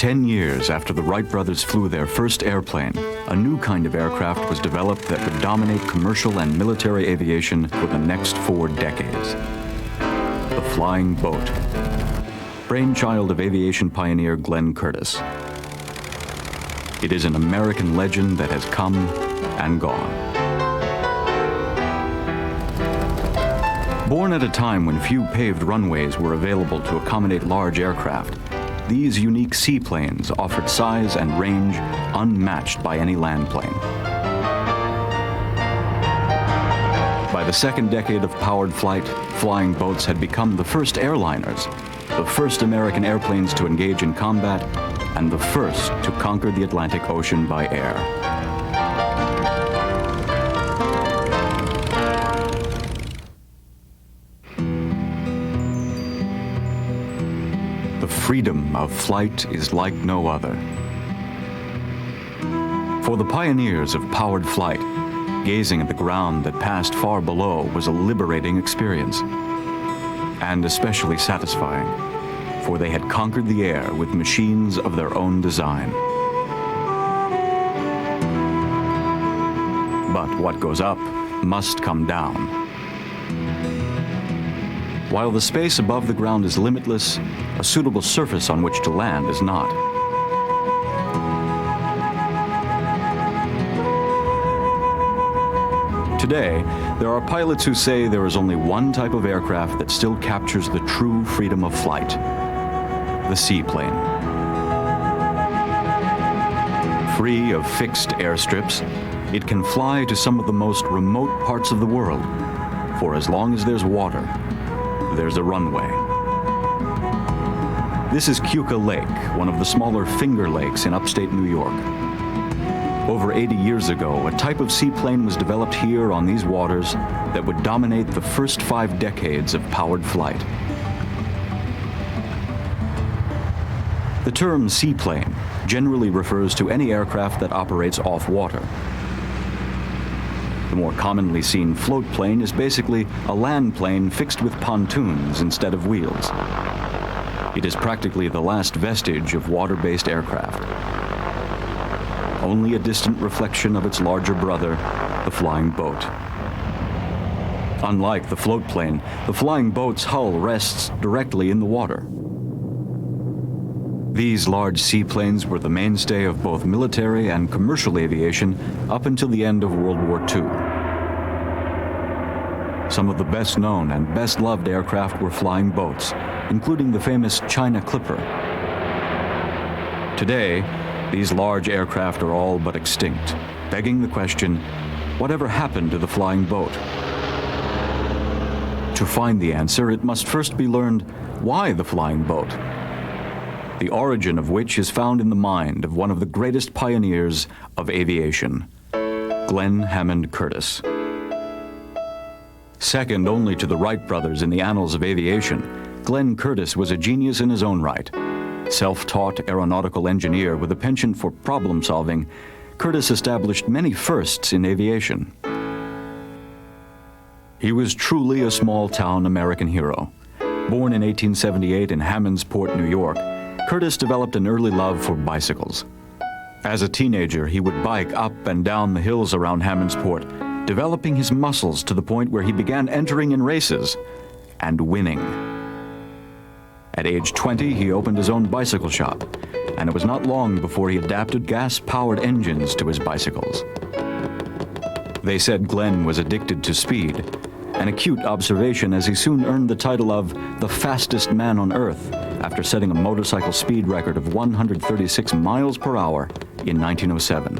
10 years after the Wright brothers flew their first airplane, a new kind of aircraft was developed that would dominate commercial and military aviation for the next 4 decades. The flying boat, brainchild of aviation pioneer Glenn Curtiss. It is an American legend that has come and gone. Born at a time when few paved runways were available to accommodate large aircraft, these unique seaplanes offered size and range unmatched by any land plane. By the second decade of powered flight, flying boats had become the first airliners, the first American airplanes to engage in combat, and the first to conquer the Atlantic Ocean by air. The freedom of flight is like no other. For the pioneers of powered flight, gazing at the ground that passed far below was a liberating experience, and especially satisfying, for they had conquered the air with machines of their own design. But what goes up must come down. While the space above the ground is limitless, a suitable surface on which to land is not. Today, there are pilots who say there is only one type of aircraft that still captures the true freedom of flight: the seaplane. Free of fixed airstrips, it can fly to some of the most remote parts of the world. For as long as there's water, there's a runway. This is Keuka Lake, one of the smaller Finger Lakes in upstate New York. Over 80 years ago, a type of seaplane was developed here on these waters that would dominate the first 5 decades of powered flight. The term seaplane generally refers to any aircraft that operates off water. The more commonly seen float plane is basically a land plane fixed with pontoons instead of wheels. It is practically the last vestige of water-based aircraft. Only a distant reflection of its larger brother, the flying boat. Unlike the float plane, the flying boat's hull rests directly in the water. These large seaplanes were the mainstay of both military and commercial aviation up until the end of World War II. Some of the best known and best loved aircraft were flying boats, including the famous China Clipper. Today, these large aircraft are all but extinct, begging the question, whatever happened to the flying boat? To find the answer, it must first be learned why the flying boat, the origin of which is found in the mind of one of the greatest pioneers of aviation, Glenn Hammond Curtiss. Second only to the Wright brothers in the annals of aviation, Glenn Curtiss was a genius in his own right. Self-taught aeronautical engineer with a penchant for problem-solving, Curtiss established many firsts in aviation. He was truly a small-town American hero. Born in 1878 in Hammondsport, New York, Curtiss developed an early love for bicycles. As a teenager, he would bike up and down the hills around Hammondsport, developing his muscles to the point where he began entering in races and winning. At age 20, he opened his own bicycle shop, and it was not long before he adapted gas-powered engines to his bicycles. They said Glenn was addicted to speed, an acute observation as he soon earned the title of the fastest man on earth after setting a motorcycle speed record of 136 miles per hour in 1907.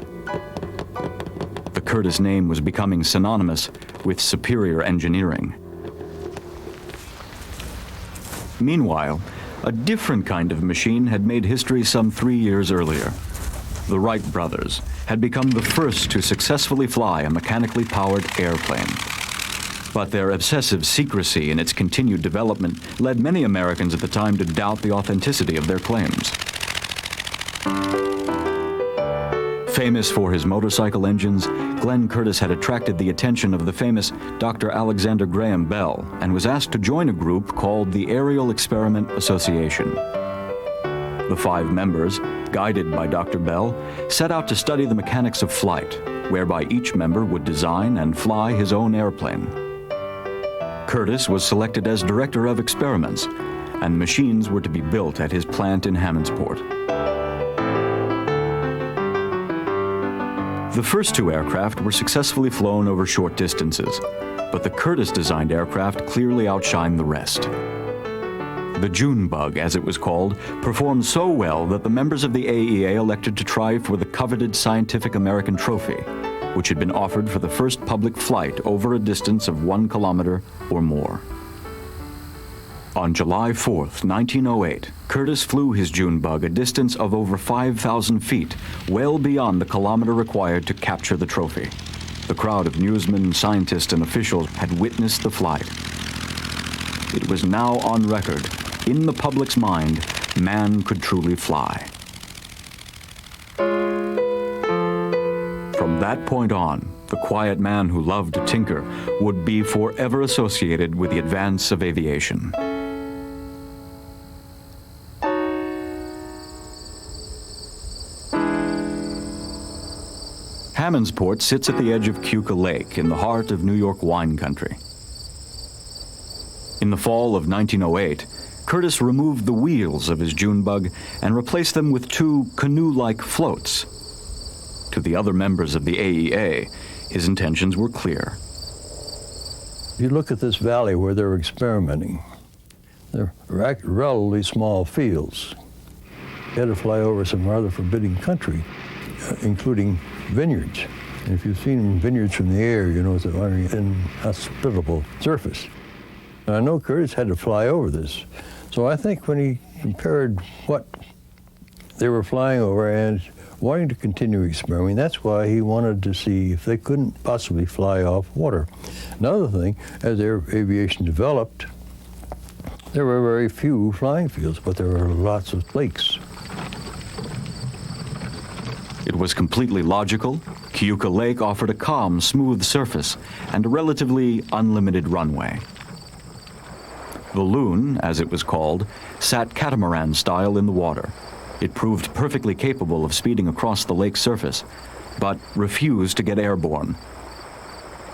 The Curtiss name was becoming synonymous with superior engineering. Meanwhile, a different kind of machine had made history some 3 years earlier. The Wright brothers had become the first to successfully fly a mechanically powered airplane. But their obsessive secrecy in its continued development led many Americans at the time to doubt the authenticity of their claims. Famous for his motorcycle engines, Glenn Curtiss had attracted the attention of the famous Dr. Alexander Graham Bell and was asked to join a group called the Aerial Experiment Association. The 5 members, guided by Dr. Bell, set out to study the mechanics of flight, whereby each member would design and fly his own airplane. Curtiss was selected as director of experiments, and machines were to be built at his plant in Hammondsport. The first 2 aircraft were successfully flown over short distances, but the Curtiss-designed aircraft clearly outshined the rest. The June Bug, as it was called, performed so well that the members of the AEA elected to try for the coveted Scientific American Trophy, which had been offered for the first public flight over a distance of 1 kilometer or more. On July 4th, 1908, Curtiss flew his June Bug a distance of over 5,000 feet, well beyond the kilometer required to capture the trophy. The crowd of newsmen, scientists, and officials had witnessed the flight. It was now on record, in the public's mind, man could truly fly. From that point on, the quiet man who loved to tinker would be forever associated with the advance of aviation. Hammondsport sits at the edge of Keuka Lake in the heart of New York wine country. In the fall of 1908, Curtiss removed the wheels of his June Bug and replaced them with 2 canoe-like floats. To the other members of the AEA, his intentions were clear. If you look at this valley where they're experimenting, they're relatively small fields. You had to fly over some rather forbidding country, including vineyards. And if you've seen vineyards from the air, you know it's an inhospitable surface. And I know Curtiss had to fly over this. So I think when he compared what they were flying over and wanting to continue experimenting, that's why he wanted to see if they couldn't possibly fly off water. Another thing, as air aviation developed, there were very few flying fields, but there were lots of lakes. It was completely logical. Keuka Lake offered a calm, smooth surface and a relatively unlimited runway. The Loon, as it was called, sat catamaran style in the water. It proved perfectly capable of speeding across the lake's surface, but refused to get airborne.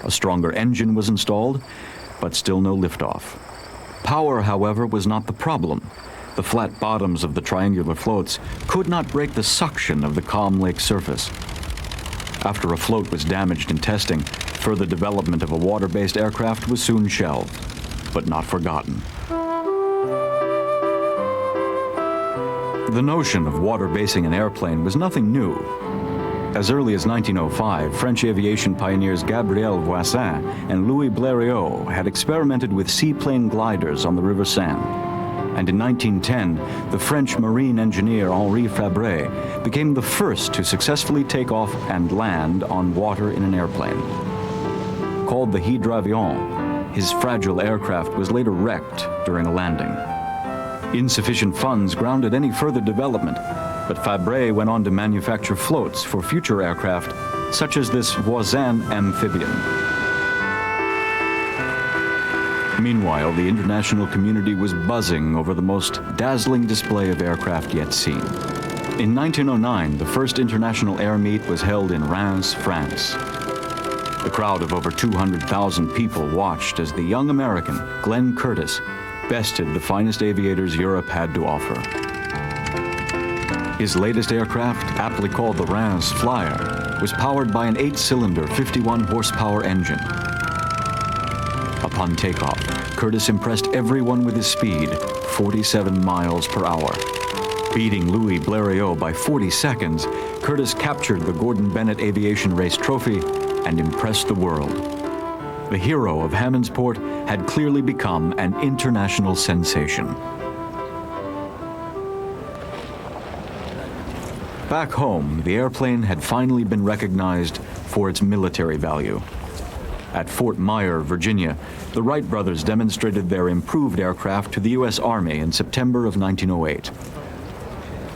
A stronger engine was installed, but still no liftoff. Power, however, was not the problem. The flat bottoms of the triangular floats could not break the suction of the calm lake surface. After a float was damaged in testing, further development of a water-based aircraft was soon shelved, but not forgotten. The notion of water-basing an airplane was nothing new. As early as 1905, French aviation pioneers Gabriel Voisin and Louis Blériot had experimented with seaplane gliders on the River Seine. And in 1910, the French marine engineer Henri Fabre became the first to successfully take off and land on water in an airplane. Called the Hydravion, his fragile aircraft was later wrecked during a landing. Insufficient funds grounded any further development, but Fabre went on to manufacture floats for future aircraft, such as this Voisin amphibian. Meanwhile, the international community was buzzing over the most dazzling display of aircraft yet seen. In 1909, the first international air meet was held in Reims, France. The crowd of over 200,000 people watched as the young American, Glenn Curtiss, bested the finest aviators Europe had to offer. His latest aircraft, aptly called the Reims Flyer, was powered by an 8-cylinder, 51-horsepower engine. Upon takeoff, Curtiss impressed everyone with his speed, 47 miles per hour. Beating Louis Blériot by 40 seconds, Curtiss captured the Gordon Bennett Aviation Race Trophy and impressed the world. The hero of Hammondsport had clearly become an international sensation. Back home, the airplane had finally been recognized for its military value. At Fort Myer, Virginia, the Wright brothers demonstrated their improved aircraft to the U.S. Army in September of 1908.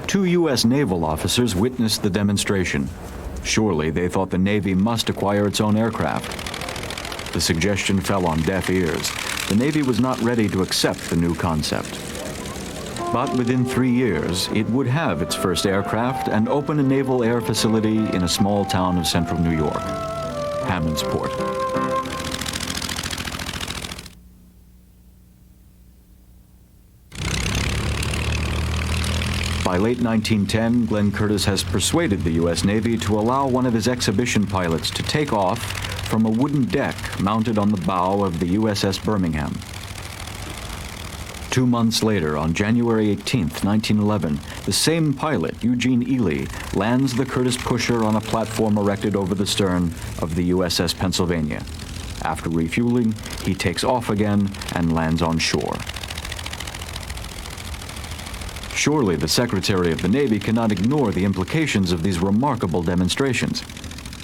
2 U.S. naval officers witnessed the demonstration. Surely they thought the Navy must acquire its own aircraft. The suggestion fell on deaf ears. The Navy was not ready to accept the new concept. But within 3 years, it would have its first aircraft and open a naval air facility in a small town of central New York, Hammondsport. By late 1910, Glenn Curtiss has persuaded the U.S. Navy to allow one of his exhibition pilots to take off from a wooden deck mounted on the bow of the USS Birmingham. 2 months later, on January 18, 1911, the same pilot, Eugene Ely, lands the Curtiss pusher on a platform erected over the stern of the USS Pennsylvania. After refueling, he takes off again and lands on shore. Surely the Secretary of the Navy cannot ignore the implications of these remarkable demonstrations.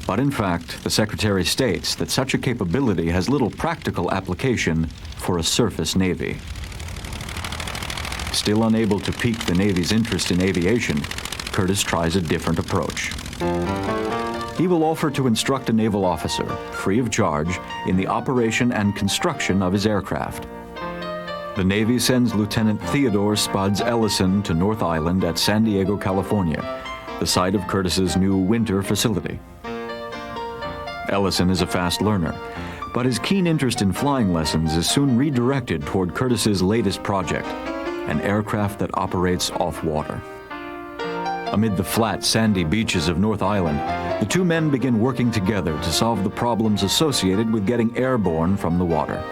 But in fact, the Secretary states that such a capability has little practical application for a surface Navy. Still unable to pique the Navy's interest in aviation, Curtiss tries a different approach. He will offer to instruct a naval officer, free of charge, in the operation and construction of his aircraft. The Navy sends Lieutenant Theodore Spuds Ellison to North Island at San Diego, California, the site of Curtiss's new winter facility. Ellison is a fast learner, but his keen interest in flying lessons is soon redirected toward Curtiss's latest project, an aircraft that operates off-water. Amid the flat, sandy beaches of North Island, the two men begin working together to solve the problems associated with getting airborne from the water.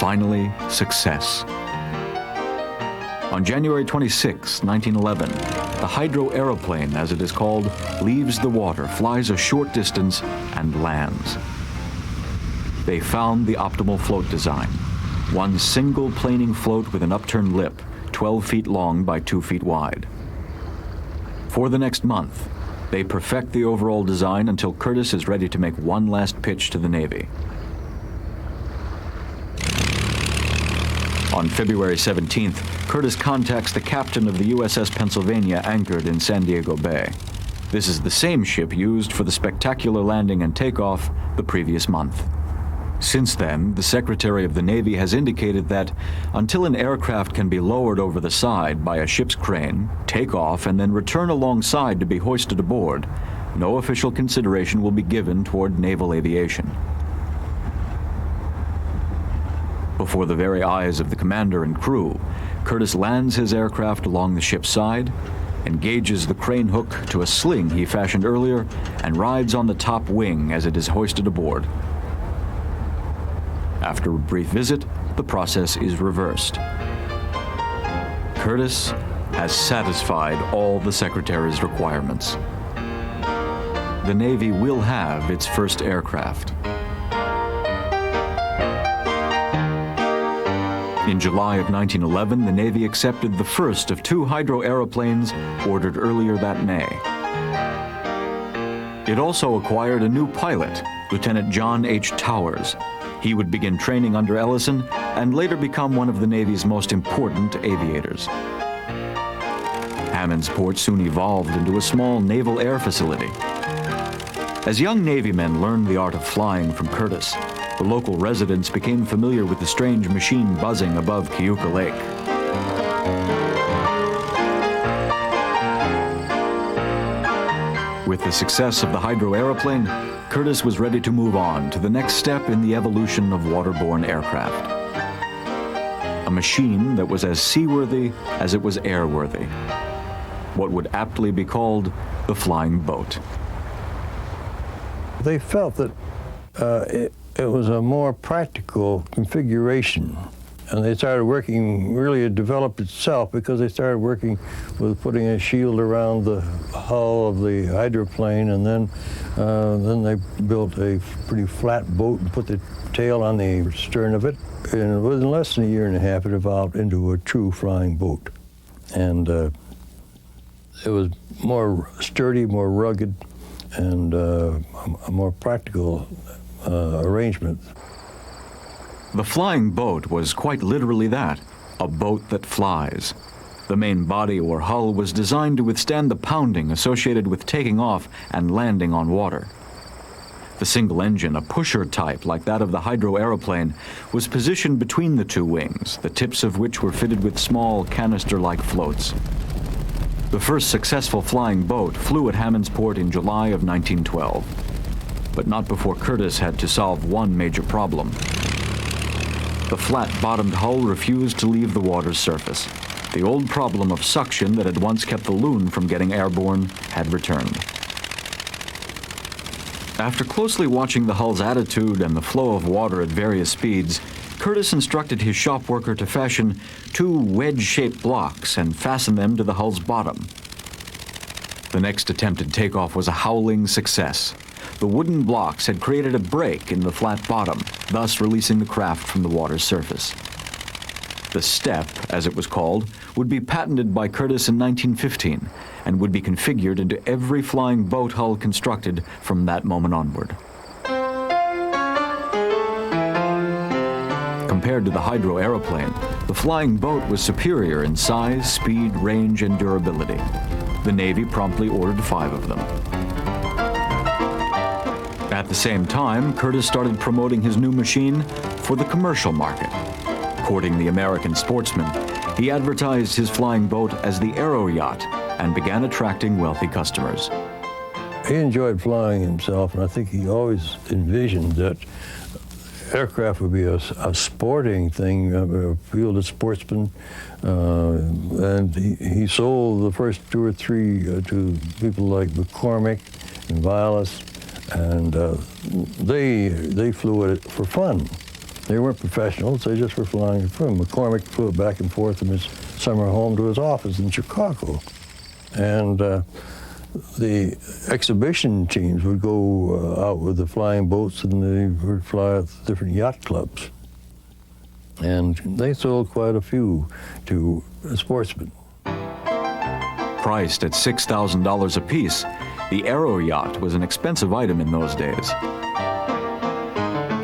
Finally, success. On January 26, 1911, the hydro aeroplane, as it is called, leaves the water, flies a short distance, and lands. They found the optimal float design, one single planing float with an upturned lip, 12 feet long by 2 feet wide. For the next month, they perfect the overall design until Curtiss is ready to make one last pitch to the Navy. On February 17th, Curtiss contacts the captain of the USS Pennsylvania anchored in San Diego Bay. This is the same ship used for the spectacular landing and takeoff the previous month. Since then, the Secretary of the Navy has indicated that until an aircraft can be lowered over the side by a ship's crane, take off, and then return alongside to be hoisted aboard, no official consideration will be given toward naval aviation. Before the very eyes of the commander and crew, Curtiss lands his aircraft along the ship's side, engages the crane hook to a sling he fashioned earlier, and rides on the top wing as it is hoisted aboard. After a brief visit, the process is reversed. Curtiss has satisfied all the Secretary's requirements. The Navy will have its first aircraft. In July of 1911, the Navy accepted the first of 2 hydro aeroplanes ordered earlier that May. It also acquired a new pilot, Lieutenant John H. Towers. He would begin training under Ellison and later become one of the Navy's most important aviators. Hammondsport soon evolved into a small naval air facility. As young Navy men learned the art of flying from Curtiss, the local residents became familiar with the strange machine buzzing above Keuka Lake. With the success of the hydro aeroplane, Curtiss was ready to move on to the next step in the evolution of waterborne aircraft. A machine that was as seaworthy as it was airworthy. What would aptly be called the flying boat. They felt that it was a more practical configuration, and they started working, really it developed itself because they started working with putting a shield around the hull of the hydroplane, and then they built a pretty flat boat and put the tail on the stern of it. And within less than a year and a half, it evolved into a true flying boat. And it was more sturdy, more rugged, and a more practical arrangement. The flying boat was quite literally that, a boat that flies. The main body or hull was designed to withstand the pounding associated with taking off and landing on water. The single engine, a pusher type like that of the Hydro aeroplane, was positioned between the two wings, the tips of which were fitted with small canister-like floats. The first successful flying boat flew at Hammondsport in July of 1912, but not before Curtiss had to solve one major problem. The flat-bottomed hull refused to leave the water's surface. The old problem of suction that had once kept the loon from getting airborne had returned. After closely watching the hull's attitude and the flow of water at various speeds, Curtiss instructed his shop worker to fashion two wedge-shaped blocks and fasten them to the hull's bottom. The next attempted takeoff was a howling success. The wooden blocks had created a break in the flat bottom, thus releasing the craft from the water's surface. The step, as it was called, would be patented by Curtiss in 1915 and would be configured into every flying boat hull constructed from that moment onward. Compared to the Hydro aeroplane, the flying boat was superior in size, speed, range, and durability. The Navy promptly ordered 5 of them. At the same time, Curtiss started promoting his new machine for the commercial market. Courting the American sportsman, he advertised his flying boat as the Aero Yacht and began attracting wealthy customers. He enjoyed flying himself, and I think he always envisioned that aircraft would be a sporting thing, a fielded sportsman, and he sold the first 2 or 3 to people like McCormick and Vilas, and they flew it for fun. They weren't professionals, they just were flying it for fun. McCormick flew it back and forth from his summer home to his office in Chicago. And the exhibition teams would go out with the flying boats, and they would fly at different yacht clubs. And they sold quite a few to sportsmen. Priced at $6,000 apiece, the Aero Yacht was an expensive item in those days.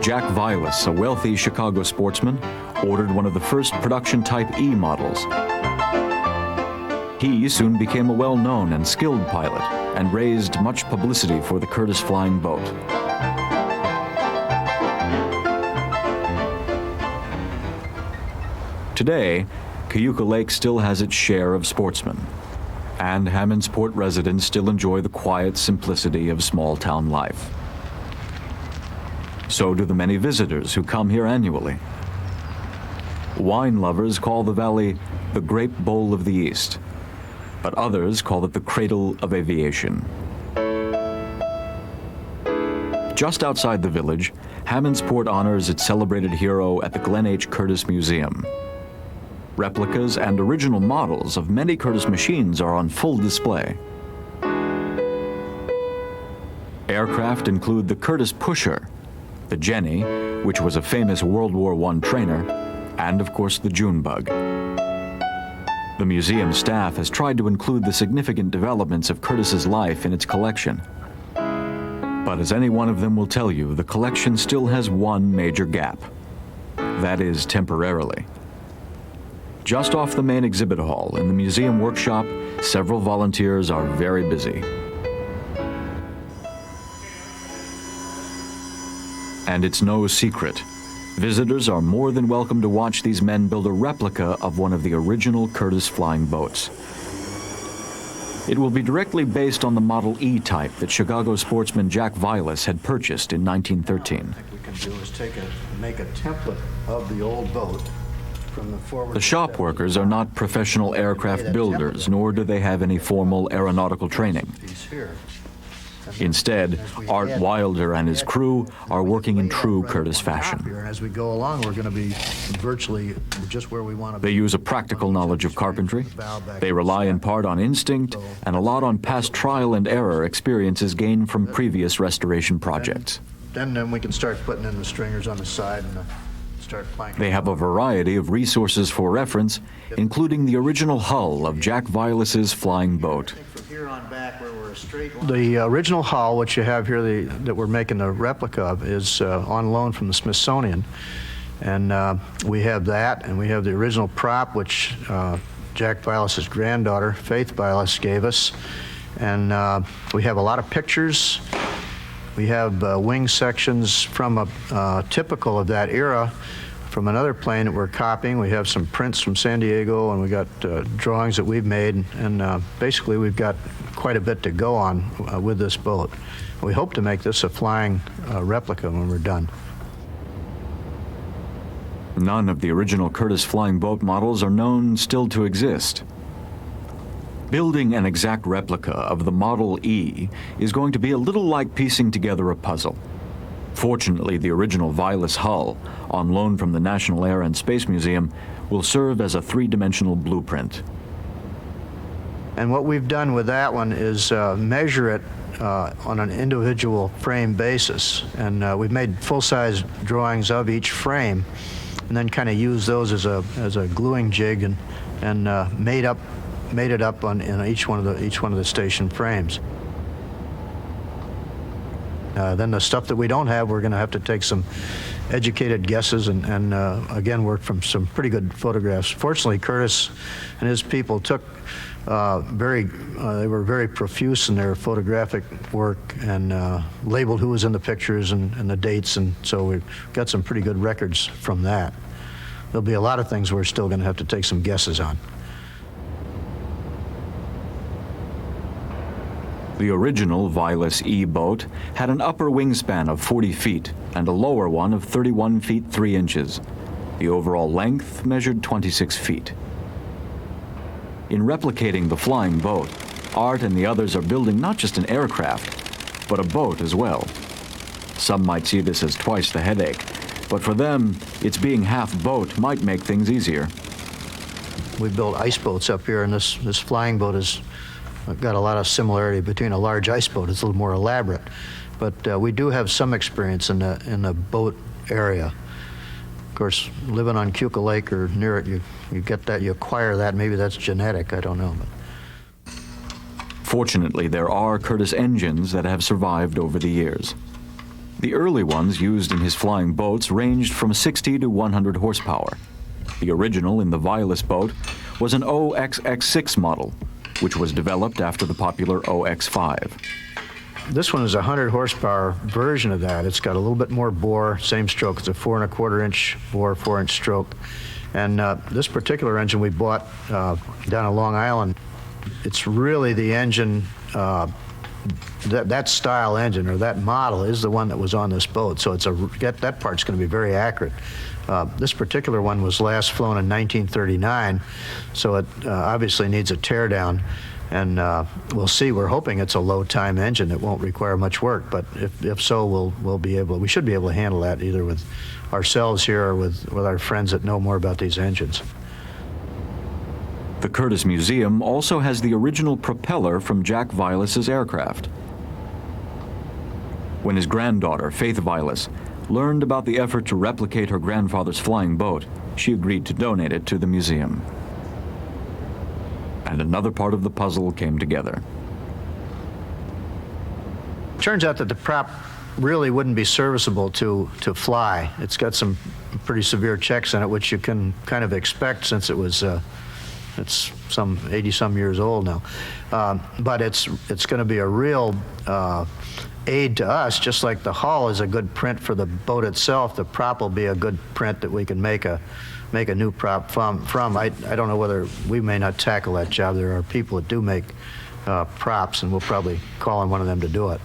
Jack Vilas, a wealthy Chicago sportsman, ordered one of the first production Type E models. He soon became a well-known and skilled pilot and raised much publicity for the Curtiss flying boat. Today, Cayuga Lake still has its share of sportsmen, and Hammondsport residents still enjoy the quiet simplicity of small-town life. So do the many visitors who come here annually. Wine lovers call the valley the Grape Bowl of the East, but others call it the cradle of aviation. Just outside the village, Hammondsport honors its celebrated hero at the Glenn H. Curtiss Museum. Replicas and original models of many Curtiss machines are on full display. Aircraft include the Curtiss Pusher, the Jenny, which was a famous World War I trainer, and of course the Junebug. The museum staff has tried to include the significant developments of Curtiss's life in its collection. But as any one of them will tell you, the collection still has one major gap. That is, temporarily. Just off the main exhibit hall in the museum workshop, several volunteers are very busy. And it's no secret. Visitors are more than welcome to watch these men build a replica of one of the original Curtiss flying boats. It will be directly based on the Model E type that Chicago sportsman Jack Vilas had purchased in 1913. What we can do is make a template of the old boat from the forward. The shop workers are not professional aircraft builders, nor do they have any formal aeronautical training. Instead, Art Wilder and his crew are working in true Curtiss fashion. As we go along, we're going to be virtually just where we want to be. They use a practical knowledge of carpentry. They rely in part on instinct and a lot on past trial and error experiences gained from previous restoration projects. Then we can start putting in the stringers on the side and start planking. They have a variety of resources for reference, including the original hull of Jack Vilas's flying boat. The original hull, which you have here, that we're making a replica of, is on loan from the Smithsonian. And we have that, and we have the original prop, which Jack Vilas's granddaughter, Faith Vilas, gave us. And we have a lot of pictures. We have wing sections from typical of that era from another plane that we're copying. We have some prints from San Diego, and we got drawings that we've made. And basically, we've got quite a bit to go on with this boat. We hope to make this a flying replica when we're done. None of the original Curtiss flying boat models are known still to exist. Building an exact replica of the Model E is going to be a little like piecing together a puzzle. Fortunately, the original Vilas hull, on loan from the National Air and Space Museum, will serve as a three-dimensional blueprint. And what we've done with that one is measure it on an individual frame basis. And we've made full-size drawings of each frame, and then kind of used those as a gluing jig and made it up in each one of the station frames. Then the stuff that we don't have, we're going to have to take some educated guesses and again work from some pretty good photographs. Fortunately, Curtiss and his people took they were very profuse in their photographic work and labeled who was in the pictures and the dates, and so we've got some pretty good records from that. There'll be a lot of things we're still going to have to take some guesses on. The original Vilas E boat had an upper wingspan of 40 feet and a lower one of 31 feet 3 inches. The overall length measured 26 feet. In replicating the flying boat, Art and the others are building not just an aircraft, but a boat as well. Some might see this as twice the headache, but for them, its being half boat might make things easier. We built ice boats up here, and this flying boat has got a lot of similarity between a large ice boat. It's a little more elaborate, but we do have some experience in the boat area. Of course, living on Keuka Lake or near it, you get that, you acquire that. Maybe that's genetic, I don't know. But Fortunately, there are Curtiss engines that have survived over the years. The early ones used in his flying boats ranged from 60 to 100 horsepower. The original in the Vilas boat was an OXX6 model, which was developed after the popular OX5. this one is a 100 horsepower version of that. It's got a little bit more bore, same stroke. It's a 4 1/4 inch bore, 4 inch stroke. And this particular engine we bought down at Long Island, it's really the engine, that style engine or that model is the one that was on this boat. So that part's going to be very accurate. This particular one was last flown in 1939, so it obviously needs a teardown. And we'll see. We're hoping it's a low-time engine that won't require much work. But if so, we should be able to handle that either with ourselves here or with our friends that know more about these engines. The Curtiss Museum also has the original propeller from Jack Vilas's aircraft. When his granddaughter, Faith Vilas, learned about the effort to replicate her grandfather's flying boat, she agreed to donate it to the museum. And another part of the puzzle came together. Turns out that the prop really wouldn't be serviceable to fly. It's got some pretty severe checks in it, which you can kind of expect since it's some 80-some years old now. But it's going to be a real aid to us, just like the hull is a good print for the boat itself. The prop will be a good print that we can make a new prop from. I don't know whether we may not tackle that job. There are people that do make props, and we'll probably call on one of them to do it.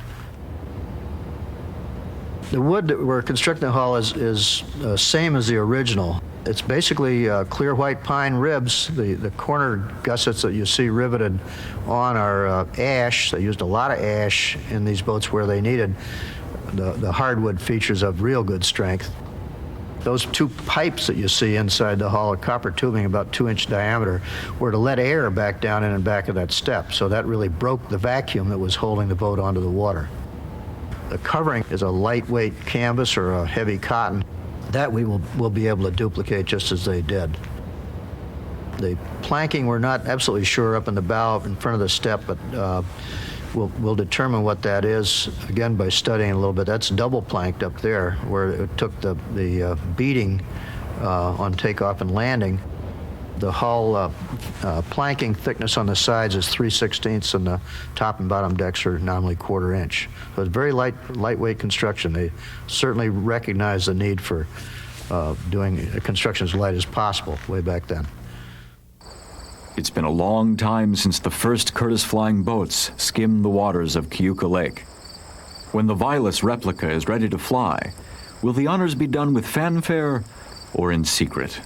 The wood that we're constructing the hull is same as the original. It's basically clear white pine ribs. The corner gussets that you see riveted on are ash. They used a lot of ash in these boats where they needed the hardwood features of real good strength. Those two pipes that you see inside the hull are copper tubing about 2-inch diameter, were to let air back down in and back of that step. So that really broke the vacuum that was holding the boat onto the water. The covering is a lightweight canvas or a heavy cotton. That we'll be able to duplicate just as they did. The planking, we're not absolutely sure up in the bow in front of the step, but we'll determine what that is, again, by studying a little bit. That's double planked up there, where it took the beating on takeoff and landing. The hull planking thickness on the sides is 3/16, and the top and bottom decks are nominally 1/4 inch. So it's very lightweight construction. They certainly recognize the need for doing construction as light as possible way back then. It's been a long time since the first Curtiss flying boats skimmed the waters of Keuka Lake. When the Vilas replica is ready to fly, will the honors be done with fanfare or in secret?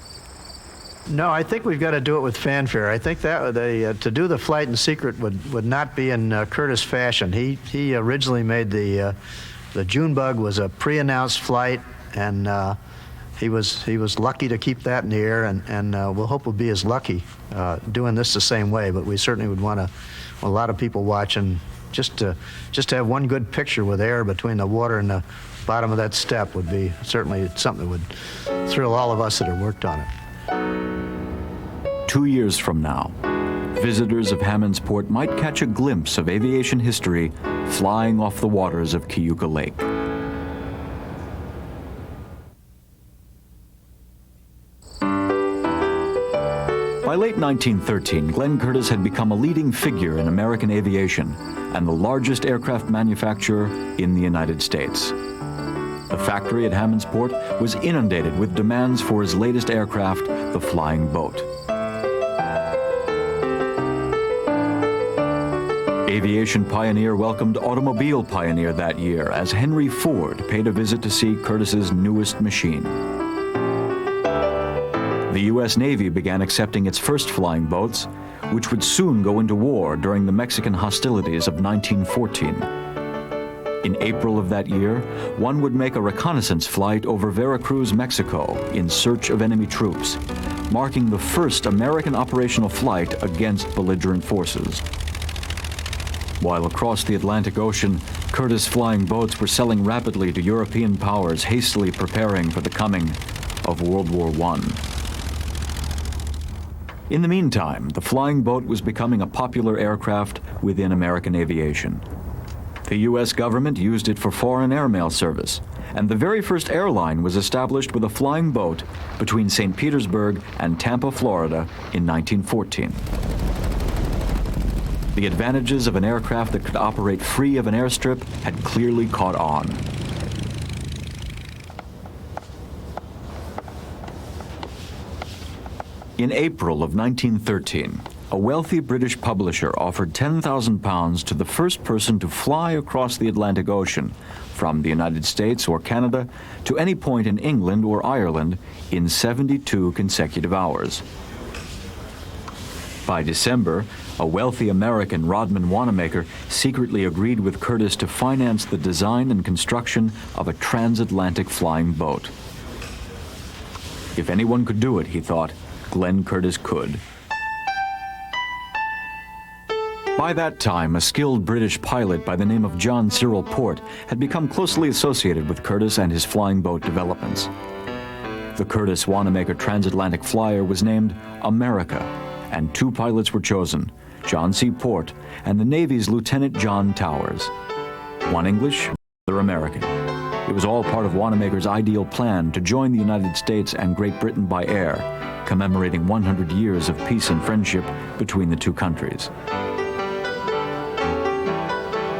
No, I think we've got to do it with fanfare. I think that to do the flight in secret would not be in Curtiss fashion. He originally made the Junebug was a pre-announced flight, and he was lucky to keep that in the air, and we'll hope we'll be as lucky doing this the same way. But we certainly would want a lot of people watching just to have one good picture with air between the water and the bottom of that step would be certainly something that would thrill all of us that have worked on it. 2 years from now, visitors of Hammondsport might catch a glimpse of aviation history flying off the waters of Keuka Lake. By late 1913, Glenn Curtiss had become a leading figure in American aviation and the largest aircraft manufacturer in the United States. The factory at Hammondsport was inundated with demands for his latest aircraft, the Flying Boat. Aviation pioneer welcomed automobile pioneer that year as Henry Ford paid a visit to see Curtiss's newest machine. The U.S. Navy began accepting its first flying boats, which would soon go into war during the Mexican hostilities of 1914. In April of that year, one would make a reconnaissance flight over Veracruz, Mexico, in search of enemy troops, marking the first American operational flight against belligerent forces. While across the Atlantic Ocean, Curtiss flying boats were selling rapidly to European powers hastily preparing for the coming of World War I. In the meantime, the flying boat was becoming a popular aircraft within American aviation. The U.S. government used it for foreign airmail service, and the very first airline was established with a flying boat between St. Petersburg and Tampa, Florida in 1914. The advantages of an aircraft that could operate free of an airstrip had clearly caught on. In April of 1913, a wealthy British publisher offered £10,000 to the first person to fly across the Atlantic Ocean from the United States or Canada to any point in England or Ireland in 72 consecutive hours. By December, a wealthy American, Rodman Wanamaker, secretly agreed with Curtiss to finance the design and construction of a transatlantic flying boat. If anyone could do it, he thought, Glenn Curtiss could. By that time, a skilled British pilot by the name of John Cyril Port had become closely associated with Curtiss and his flying boat developments. The Curtiss Wanamaker transatlantic flyer was named America, and 2 pilots were chosen, John C. Port and the Navy's Lieutenant John Towers. One English, the other American. It was all part of Wanamaker's ideal plan to join the United States and Great Britain by air, commemorating 100 years of peace and friendship between the two countries.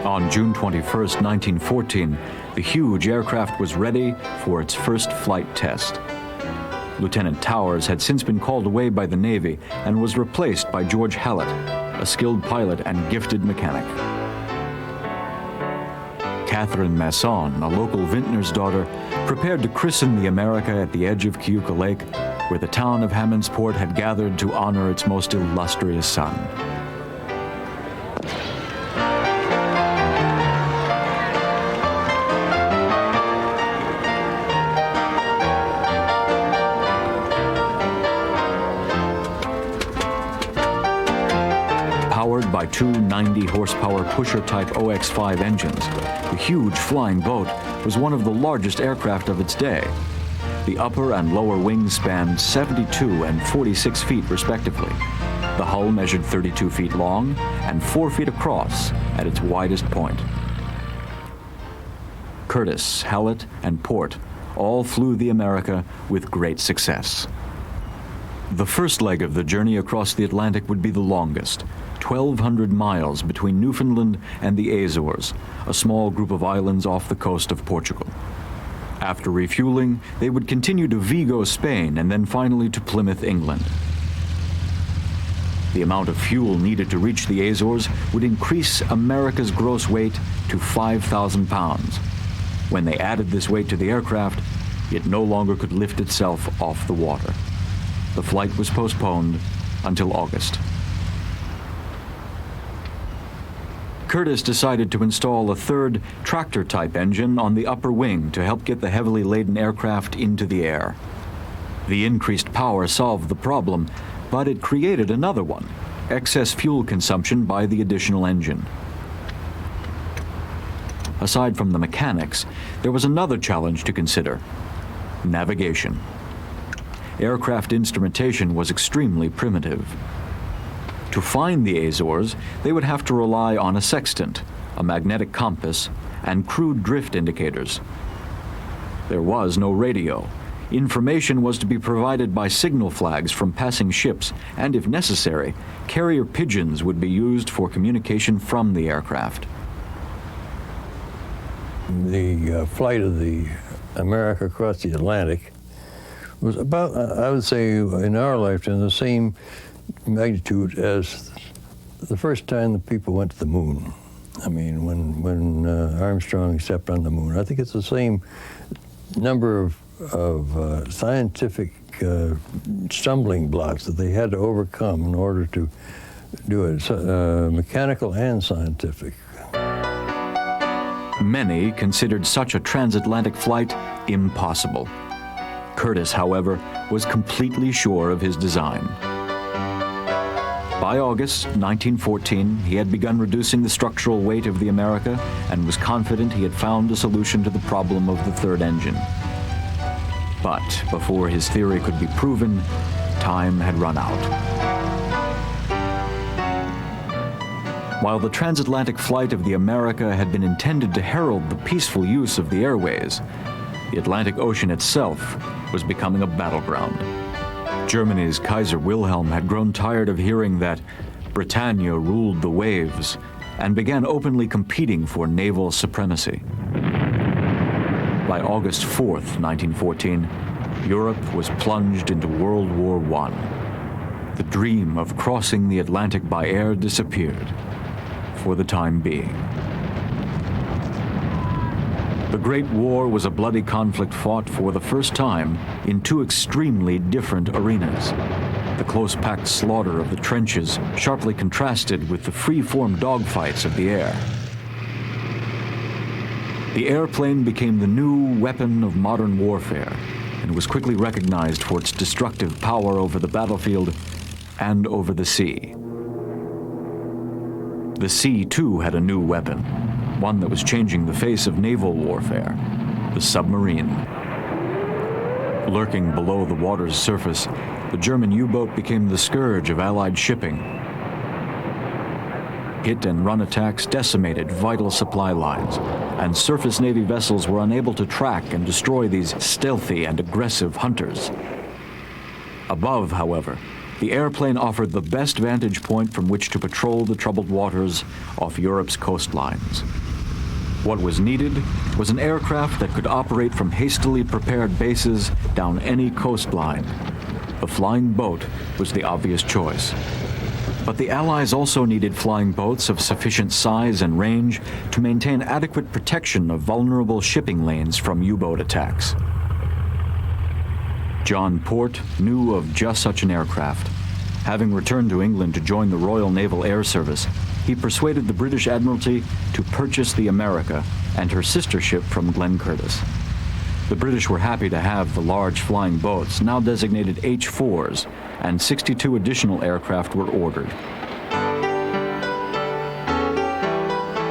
On June 21, 1914, the huge aircraft was ready for its first flight test. Lieutenant Towers had since been called away by the Navy and was replaced by George Hallett, a skilled pilot and gifted mechanic. Catherine Masson, a local vintner's daughter, prepared to christen the America at the edge of Keuka Lake, where the town of Hammondsport had gathered to honor its most illustrious son. Powered by 2 90-horsepower pusher-type OX-5 engines, the huge flying boat was one of the largest aircraft of its day. The upper and lower wings spanned 72 and 46 feet, respectively. The hull measured 32 feet long and 4 feet across at its widest point. Curtiss, Hallett, and Port all flew the America with great success. The first leg of the journey across the Atlantic would be the longest, 1,200 miles between Newfoundland and the Azores, a small group of islands off the coast of Portugal. After refueling, they would continue to Vigo, Spain, and then finally to Plymouth, England. The amount of fuel needed to reach the Azores would increase America's gross weight to 5,000 pounds. When they added this weight to the aircraft, it no longer could lift itself off the water. The flight was postponed until August. Curtiss decided to install a third tractor-type engine on the upper wing to help get the heavily laden aircraft into the air. The increased power solved the problem, but it created another one: excess fuel consumption by the additional engine. Aside from the mechanics, there was another challenge to consider: navigation. Aircraft instrumentation was extremely primitive. To find the Azores, they would have to rely on a sextant, a magnetic compass, and crude drift indicators. There was no radio. Information was to be provided by signal flags from passing ships, and if necessary, carrier pigeons would be used for communication from the aircraft. The flight of the America across the Atlantic was about, I would say, in our lifetime, the same magnitude as the first time the people went to the moon. I mean, when Armstrong stepped on the moon. I think it's the same number of scientific stumbling blocks that they had to overcome in order to do it, mechanical and scientific. Many considered such a transatlantic flight impossible. Curtiss, however, was completely sure of his design. By August 1914, he had begun reducing the structural weight of the America and was confident he had found a solution to the problem of the third engine. But before his theory could be proven, time had run out. While the transatlantic flight of the America had been intended to herald the peaceful use of the airways, the Atlantic Ocean itself was becoming a battleground. Germany's Kaiser Wilhelm had grown tired of hearing that Britannia ruled the waves and began openly competing for naval supremacy. By August 4th, 1914, Europe was plunged into World War I. The dream of crossing the Atlantic by air disappeared, for the time being. The Great War was a bloody conflict fought for the first time in two extremely different arenas. The close-packed slaughter of the trenches sharply contrasted with the free-form dogfights of the air. The airplane became the new weapon of modern warfare and was quickly recognized for its destructive power over the battlefield and over the sea. The sea, too, had a new weapon, one that was changing the face of naval warfare: the submarine. Lurking below the water's surface, the German U-boat became the scourge of Allied shipping. Hit-and-run attacks decimated vital supply lines, and surface Navy vessels were unable to track and destroy these stealthy and aggressive hunters. Above, however, the airplane offered the best vantage point from which to patrol the troubled waters off Europe's coastlines. What was needed was an aircraft that could operate from hastily prepared bases down any coastline. The flying boat was the obvious choice. But the Allies also needed flying boats of sufficient size and range to maintain adequate protection of vulnerable shipping lanes from U-boat attacks. John Port knew of just such an aircraft. Having returned to England to join the Royal Naval Air Service, he persuaded the British Admiralty to purchase the America and her sister ship from Glenn Curtiss. The British were happy to have the large flying boats, now designated H-4s, and 62 additional aircraft were ordered.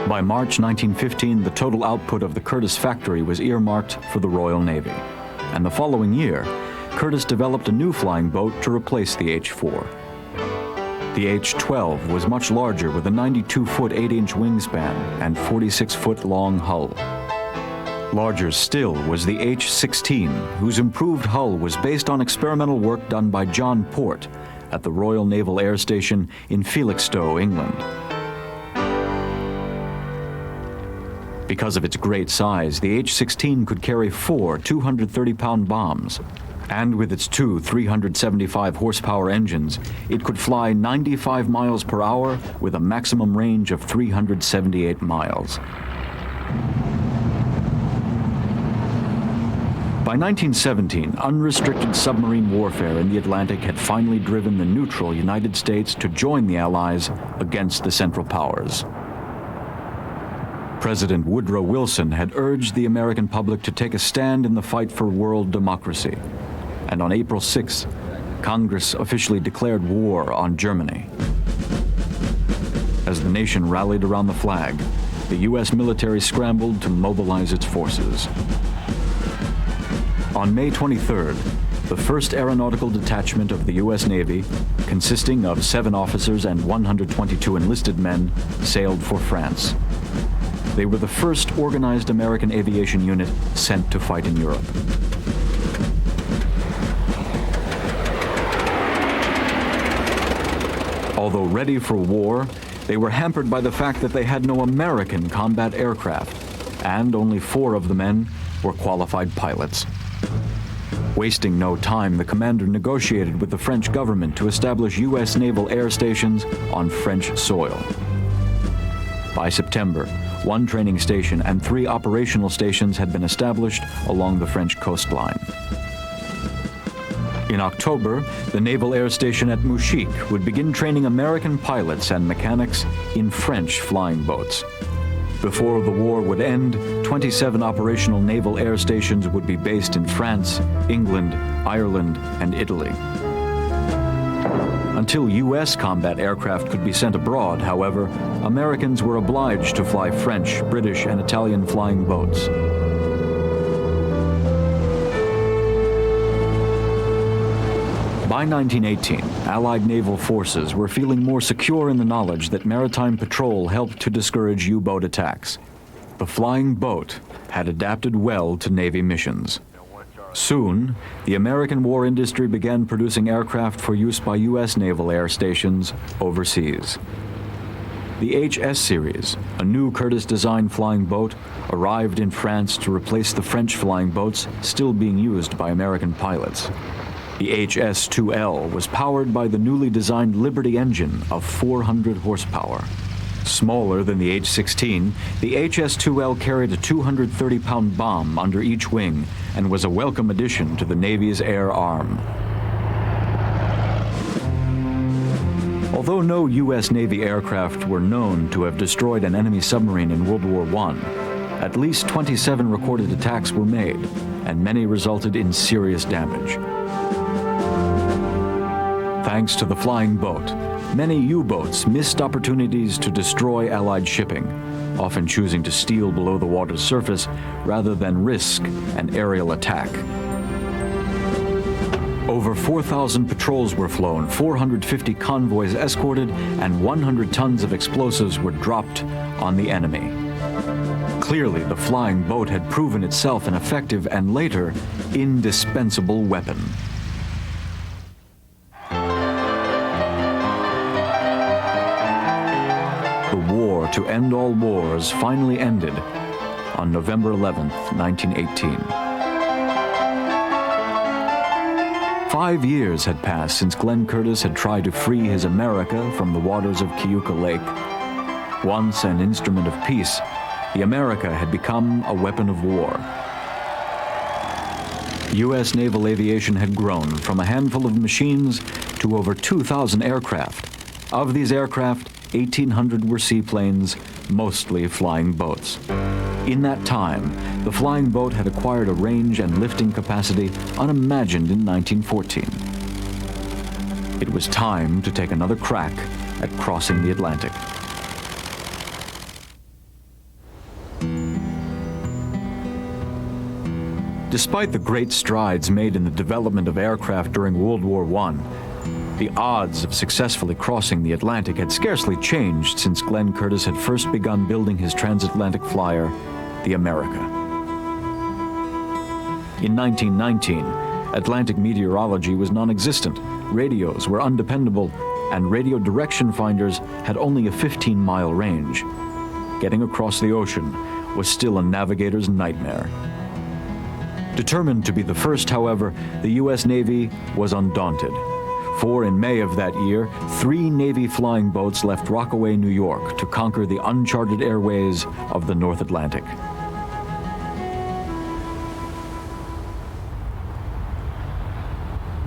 By March 1915, the total output of the Curtiss factory was earmarked for the Royal Navy. And the following year, Curtiss developed a new flying boat to replace the H-4. The H-12 was much larger, with a 92-foot 8-inch wingspan and 46-foot long hull. Larger still was the H-16, whose improved hull was based on experimental work done by John Port at the Royal Naval Air Station in Felixstowe, England. Because of its great size, the H-16 could carry 4 230-pound bombs, and with its two 375-horsepower engines, it could fly 95 miles per hour with a maximum range of 378 miles. By 1917, unrestricted submarine warfare in the Atlantic had finally driven the neutral United States to join the Allies against the Central Powers. President Woodrow Wilson had urged the American public to take a stand in the fight for world democracy. And on April 6, Congress officially declared war on Germany. As the nation rallied around the flag, the U.S. military scrambled to mobilize its forces. On May 23rd, the 1st Aeronautical Detachment of the U.S. Navy, consisting of 7 officers and 122 enlisted men, sailed for France. They were the first organized American aviation unit sent to fight in Europe. Although ready for war, they were hampered by the fact that they had no American combat aircraft, and only 4 of the men were qualified pilots. Wasting no time, the commander negotiated with the French government to establish U.S. naval air stations on French soil. By September, 1 training station and 3 operational stations had been established along the French coastline. In October, the Naval Air Station at Mouchyk would begin training American pilots and mechanics in French flying boats. Before the war would end, 27 operational naval air stations would be based in France, England, Ireland, and Italy. Until U.S. combat aircraft could be sent abroad, however, Americans were obliged to fly French, British, and Italian flying boats. By 1918, Allied naval forces were feeling more secure in the knowledge that maritime patrol helped to discourage U-boat attacks. The flying boat had adapted well to Navy missions. Soon, the American war industry began producing aircraft for use by U.S. naval air stations overseas. The HS series, a new Curtiss-designed flying boat, arrived in France to replace the French flying boats still being used by American pilots. The HS-2L was powered by the newly designed Liberty engine of 400 horsepower. Smaller than the H-16, the HS-2L carried a 230-pound bomb under each wing and was a welcome addition to the Navy's air arm. Although no U.S. Navy aircraft were known to have destroyed an enemy submarine in World War I, at least 27 recorded attacks were made, and many resulted in serious damage. Thanks to the flying boat, many U-boats missed opportunities to destroy Allied shipping, often choosing to steal below the water's surface rather than risk an aerial attack. Over 4,000 patrols were flown, 450 convoys escorted, and 100 tons of explosives were dropped on the enemy. Clearly, the flying boat had proven itself an effective and later indispensable weapon. The war to end all wars finally ended on November 11, 1918. 5 years had passed since Glenn Curtiss had tried to free his America from the waters of Keuka Lake. Once an instrument of peace, the America had become a weapon of war. U.S. naval aviation had grown from a handful of machines to over 2,000 aircraft. Of these aircraft, 1,800 were seaplanes, mostly flying boats. In that time, the flying boat had acquired a range and lifting capacity unimagined in 1914. It was time to take another crack at crossing the Atlantic. Despite the great strides made in the development of aircraft during World War I, the odds of successfully crossing the Atlantic had scarcely changed since Glenn Curtiss had first begun building his transatlantic flyer, the America. In 1919, Atlantic meteorology was non-existent, radios were undependable, and radio direction finders had only a 15-mile range. Getting across the ocean was still a navigator's nightmare. Determined to be the first, however, the U.S. Navy was undaunted. For in May of that year, 3 Navy flying boats left Rockaway, New York, to conquer the uncharted airways of the North Atlantic.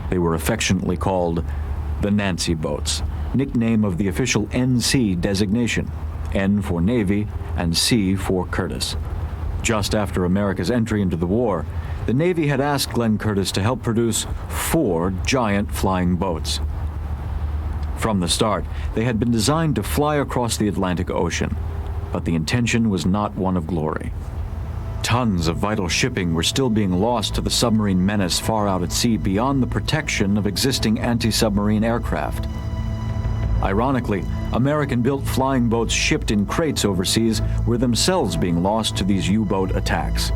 They were affectionately called the Nancy boats, nickname of the official NC designation, N for Navy and C for Curtiss. Just after America's entry into the war, the Navy had asked Glenn Curtiss to help produce 4 giant flying boats. From the start, they had been designed to fly across the Atlantic Ocean, but the intention was not one of glory. Tons of vital shipping were still being lost to the submarine menace far out at sea beyond the protection of existing anti-submarine aircraft. Ironically, American-built flying boats shipped in crates overseas were themselves being lost to these U-boat attacks.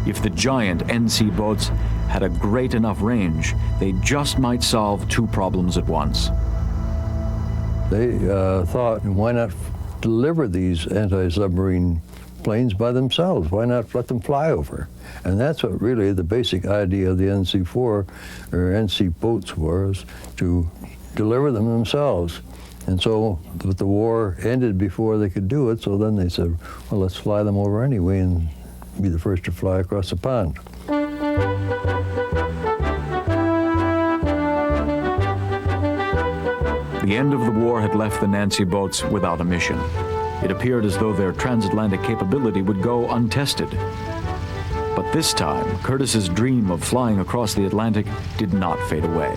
If the giant NC boats had a great enough range, they just might solve 2 problems at once. They thought, why not deliver these anti-submarine planes by themselves? Why not let them fly over? And that's what really the basic idea of the NC-4 or NC boats was, to deliver them themselves. And so the war ended before they could do it, so then they said, well, let's fly them over anyway and be the first to fly across the pond. The end of the war had left the Nancy boats without a mission. It appeared as though their transatlantic capability would go untested. But this time, Curtiss's dream of flying across the Atlantic did not fade away.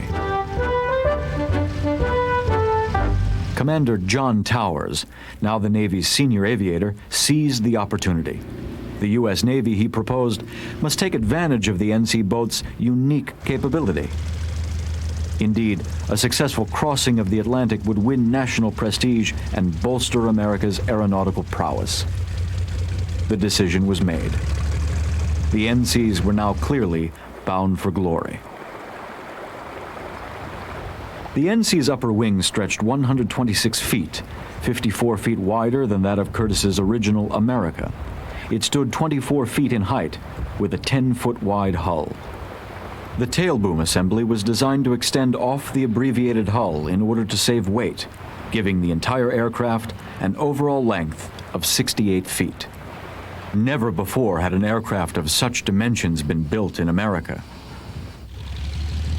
Commander John Towers, now the Navy's senior aviator, seized the opportunity. The U.S. Navy, he proposed, must take advantage of the NC boat's unique capability. Indeed, a successful crossing of the Atlantic would win national prestige and bolster America's aeronautical prowess. The decision was made. The NCs were now clearly bound for glory. The NC's upper wing stretched 126 feet, 54 feet wider than that of Curtiss's original America. It stood 24 feet in height, with a 10-foot wide hull. The tail boom assembly was designed to extend off the abbreviated hull in order to save weight, giving the entire aircraft an overall length of 68 feet. Never before had an aircraft of such dimensions been built in America.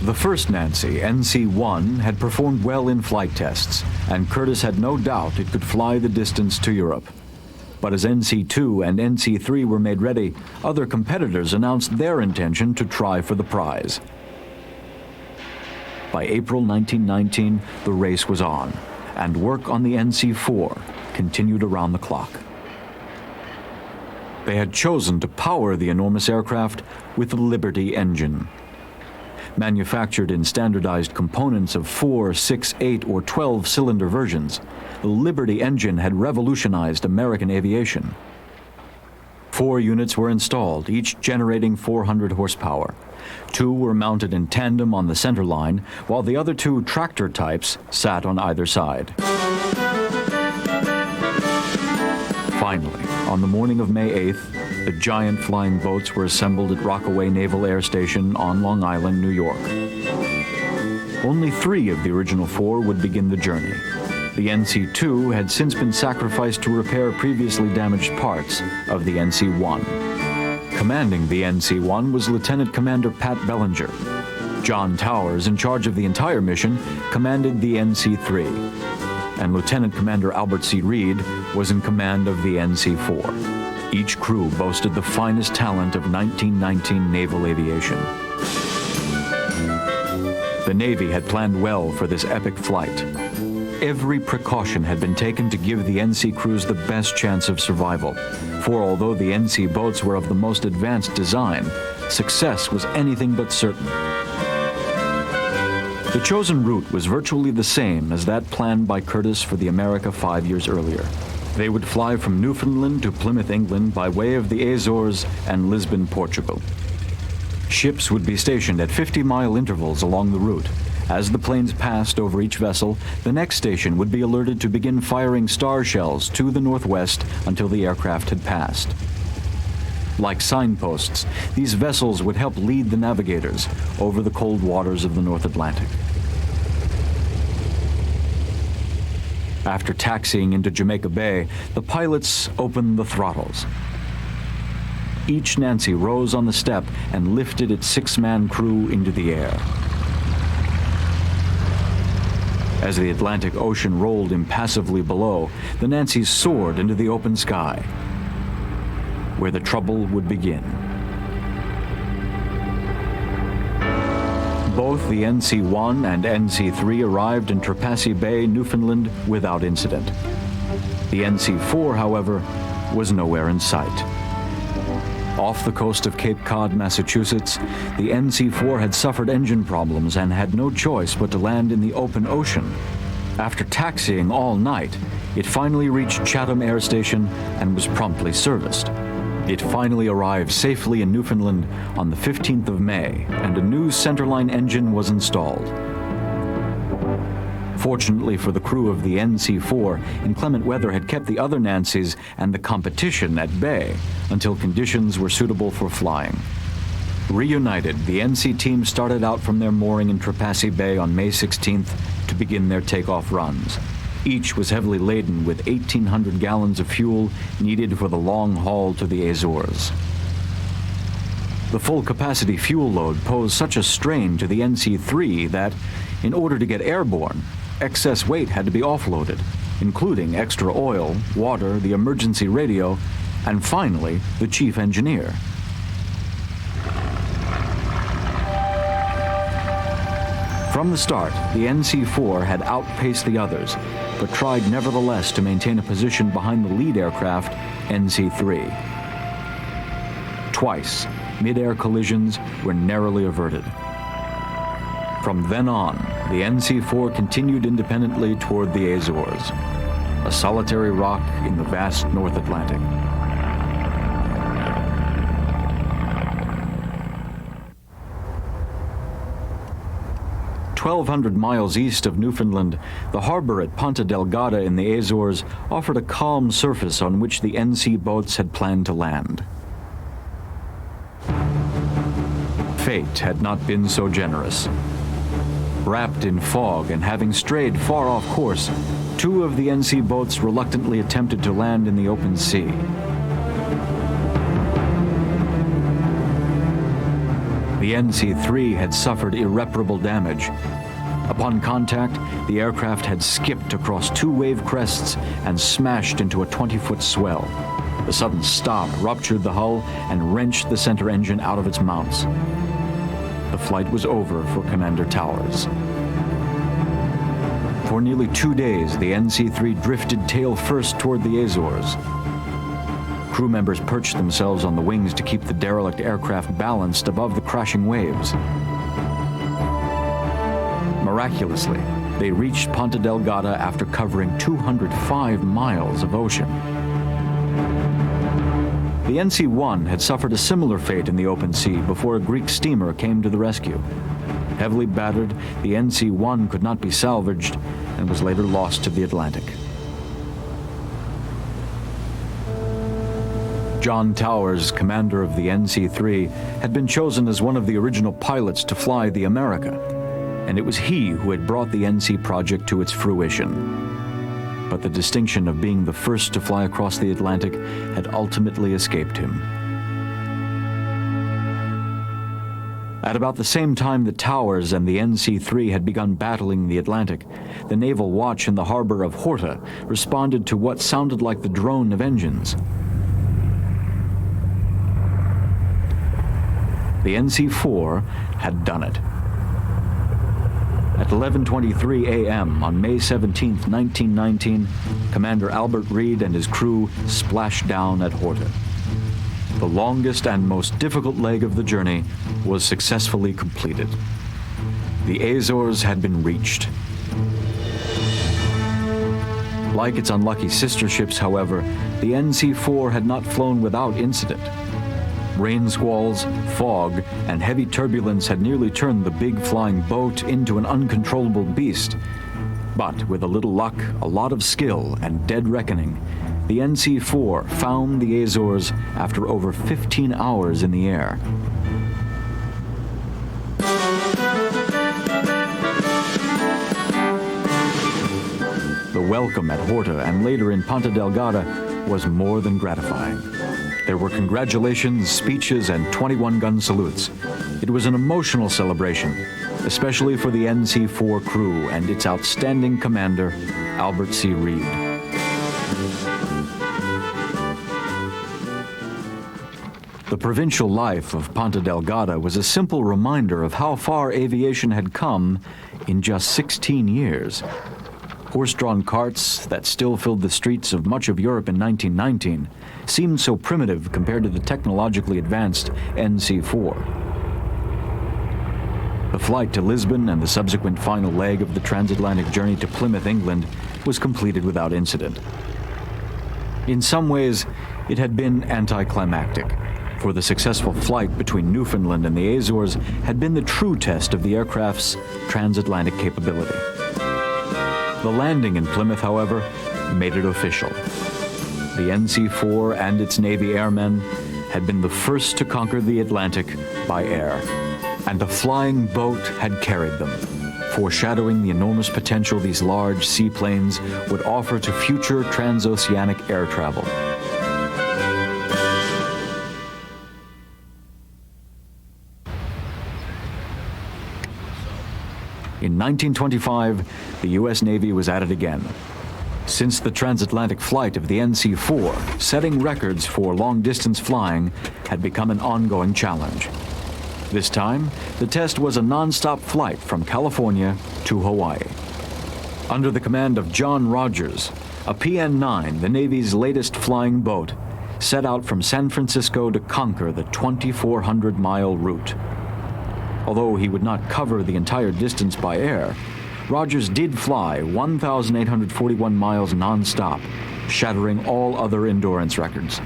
The first Nancy, NC-1, had performed well in flight tests, and Curtiss had no doubt it could fly the distance to Europe. But as NC-2 and NC-3 were made ready, other competitors announced their intention to try for the prize. By April 1919, the race was on, and work on the NC-4 continued around the clock. They had chosen to power the enormous aircraft with the Liberty engine. Manufactured in standardized components of 4, 6, 8, or 12-cylinder versions, the Liberty engine had revolutionized American aviation. 4 units were installed, each generating 400 horsepower. 2 were mounted in tandem on the center line, while the other 2 tractor types sat on either side. Finally, on the morning of May 8th, the giant flying boats were assembled at Rockaway Naval Air Station on Long Island, New York. Only 3 of the original 4 would begin the journey. The NC-2 had since been sacrificed to repair previously damaged parts of the NC-1. Commanding the NC-1 was Lieutenant Commander Pat Bellinger. John Towers, in charge of the entire mission, commanded the NC-3. And Lieutenant Commander Albert C. Reed was in command of the NC-4. Each crew boasted the finest talent of 1919 naval aviation. The Navy had planned well for this epic flight. Every precaution had been taken to give the NC crews the best chance of survival. For although the NC boats were of the most advanced design, success was anything but certain. The chosen route was virtually the same as that planned by Curtiss for the America 5 years earlier. They would fly from Newfoundland to Plymouth, England by way of the Azores and Lisbon, Portugal. Ships would be stationed at 50-mile intervals along the route. As the planes passed over each vessel, the next station would be alerted to begin firing star shells to the northwest until the aircraft had passed. Like signposts, these vessels would help lead the navigators over the cold waters of the North Atlantic. After taxiing into Jamaica Bay, the pilots opened the throttles. Each Nancy rose on the step and lifted its 6-man crew into the air. As the Atlantic Ocean rolled impassively below, the Nancies soared into the open sky, where the trouble would begin. Both the NC-1 and NC-3 arrived in Trepassey Bay, Newfoundland, without incident. The NC-4, however, was nowhere in sight. Off the coast of Cape Cod, Massachusetts, the NC-4 had suffered engine problems and had no choice but to land in the open ocean. After taxiing all night, it finally reached Chatham Air Station and was promptly serviced. It finally arrived safely in Newfoundland on the 15th of May, and a new centerline engine was installed. Fortunately for the crew of the NC-4, inclement weather had kept the other Nancies and the competition at bay until conditions were suitable for flying. Reunited, the NC team started out from their mooring in Trepassey Bay on May 16th to begin their takeoff runs. Each was heavily laden with 1,800 gallons of fuel needed for the long haul to the Azores. The full capacity fuel load posed such a strain to the NC-3 that, in order to get airborne, excess weight had to be offloaded, including extra oil, water, the emergency radio, and finally, the chief engineer. From the start, the NC-4 had outpaced the others, but tried nevertheless to maintain a position behind the lead aircraft, NC-3. Twice, mid-air collisions were narrowly averted. From then on, the NC-4 continued independently toward the Azores, a solitary rock in the vast North Atlantic. 1,200 miles east of Newfoundland, the harbor at Ponta Delgada in the Azores offered a calm surface on which the NC boats had planned to land. Fate had not been so generous. Wrapped in fog and having strayed far off course, 2 of the NC boats reluctantly attempted to land in the open sea. The NC-3 had suffered irreparable damage. Upon contact, the aircraft had skipped across 2 wave crests and smashed into a 20-foot swell. The sudden stop ruptured the hull and wrenched the center engine out of its mounts. The flight was over for Commander Towers. For nearly 2 days, the NC-3 drifted tail first toward the Azores. Crew members perched themselves on the wings to keep the derelict aircraft balanced above the crashing waves. Miraculously, they reached Ponta Delgada after covering 205 miles of ocean. The NC-1 had suffered a similar fate in the open sea before a Greek steamer came to the rescue. Heavily battered, the NC-1 could not be salvaged and was later lost to the Atlantic. John Towers, commander of the NC-3, had been chosen as one of the original pilots to fly the America, and it was he who had brought the NC project to its fruition. But the distinction of being the first to fly across the Atlantic had ultimately escaped him. At about the same time that Towers and the NC-3 had begun battling the Atlantic, the naval watch in the harbor of Horta responded to what sounded like the drone of engines. The NC-4 had done it. At 11:23 a.m. on May 17, 1919, Commander Albert Reed and his crew splashed down at Horta. The longest and most difficult leg of the journey was successfully completed. The Azores had been reached. Like its unlucky sister ships, however, the NC-4 had not flown without incident. Rain squalls, fog, and heavy turbulence had nearly turned the big flying boat into an uncontrollable beast. But with a little luck, a lot of skill, and dead reckoning, the NC-4 found the Azores after over 15 hours in the air. The welcome at Horta and later in Ponta Delgada was more than gratifying. There were congratulations, speeches, and 21-gun salutes. It was an emotional celebration, especially for the NC-4 crew and its outstanding commander, Albert C. Reid. The provincial life of Ponta Delgada was a simple reminder of how far aviation had come in just 16 years. Horse-drawn carts that still filled the streets of much of Europe in 1919 seemed so primitive compared to the technologically advanced NC-4. The flight to Lisbon and the subsequent final leg of the transatlantic journey to Plymouth, England, was completed without incident. In some ways, it had been anticlimactic, for the successful flight between Newfoundland and the Azores had been the true test of the aircraft's transatlantic capability. The landing in Plymouth, however, made it official. The NC-4 and its Navy airmen had been the first to conquer the Atlantic by air, and the flying boat had carried them, foreshadowing the enormous potential these large seaplanes would offer to future transoceanic air travel. In 1925, the U.S. Navy was at it again. Since the transatlantic flight of the NC-4, setting records for long-distance flying had become an ongoing challenge. This time, the test was a non-stop flight from California to Hawaii. Under the command of John Rogers, a PN-9, the Navy's latest flying boat, set out from San Francisco to conquer the 2,400-mile route. Although he would not cover the entire distance by air, Rogers did fly 1,841 miles non-stop, shattering all other endurance records.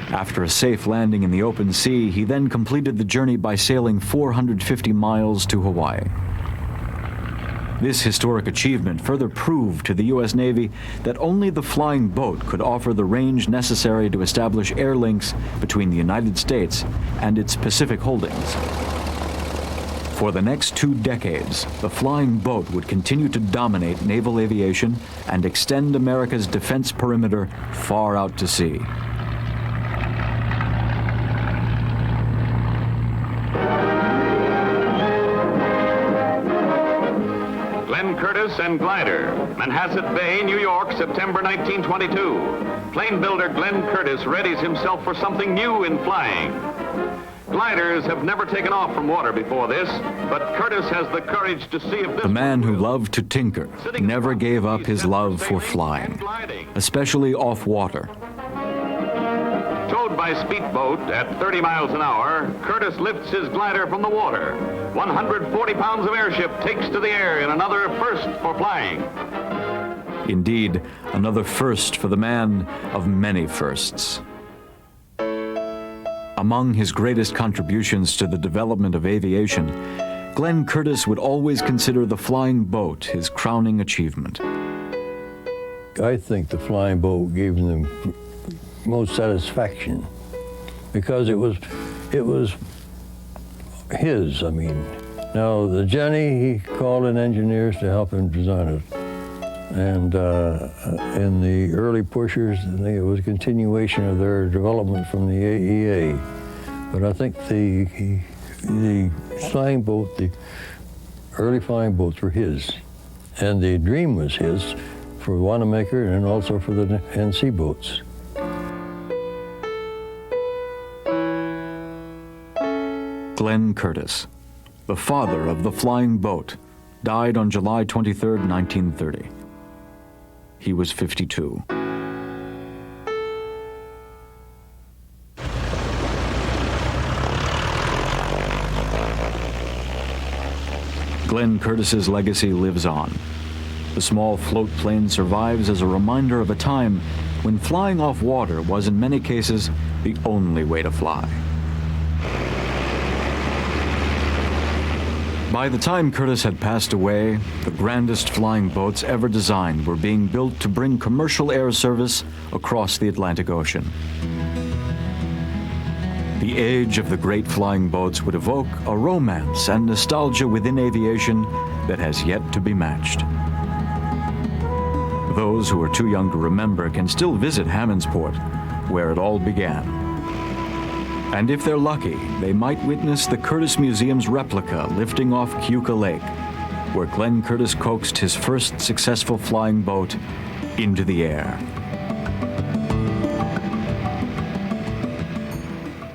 After a safe landing in the open sea, he then completed the journey by sailing 450 miles to Hawaii. This historic achievement further proved to the U.S. Navy that only the flying boat could offer the range necessary to establish air links between the United States and its Pacific holdings. For the next 2 decades, the flying boat would continue to dominate naval aviation and extend America's defense perimeter far out to sea. Glenn Curtiss and Glider, Manhasset Bay, New York, September 1922. Plane builder Glenn Curtiss readies himself for something new in flying. Gliders have never taken off from water before this, but Curtiss has the courage to see if this... The man who loved to tinker never gave up his love for flying, especially off water. Towed by speedboat at 30 miles an hour, Curtiss lifts his glider from the water. 140 pounds of airship takes to the air in another first for flying. Indeed, another first for the man of many firsts. Among his greatest contributions to the development of aviation, Glenn Curtiss would always consider the flying boat his crowning achievement. I think the flying boat gave him the most satisfaction because it was his. I mean, now the Jenny, he called in engineers to help him design it. And in the early pushers, I think it was a continuation of their development from the AEA. But I think the flying boat, the early flying boats were his. And the dream was his for Wanamaker and also for the NC boats. Glenn Curtiss, the father of the flying boat, died on July 23, 1930. He was 52. Glenn Curtiss's legacy lives on. The small float plane survives as a reminder of a time when flying off water was in many cases the only way to fly. By the time Curtiss had passed away, the grandest flying boats ever designed were being built to bring commercial air service across the Atlantic Ocean. The age of the great flying boats would evoke a romance and nostalgia within aviation that has yet to be matched. Those who are too young to remember can still visit Hammondsport, where it all began. And if they're lucky, they might witness the Curtiss Museum's replica lifting off Keuka Lake, where Glenn Curtiss coaxed his first successful flying boat into the air.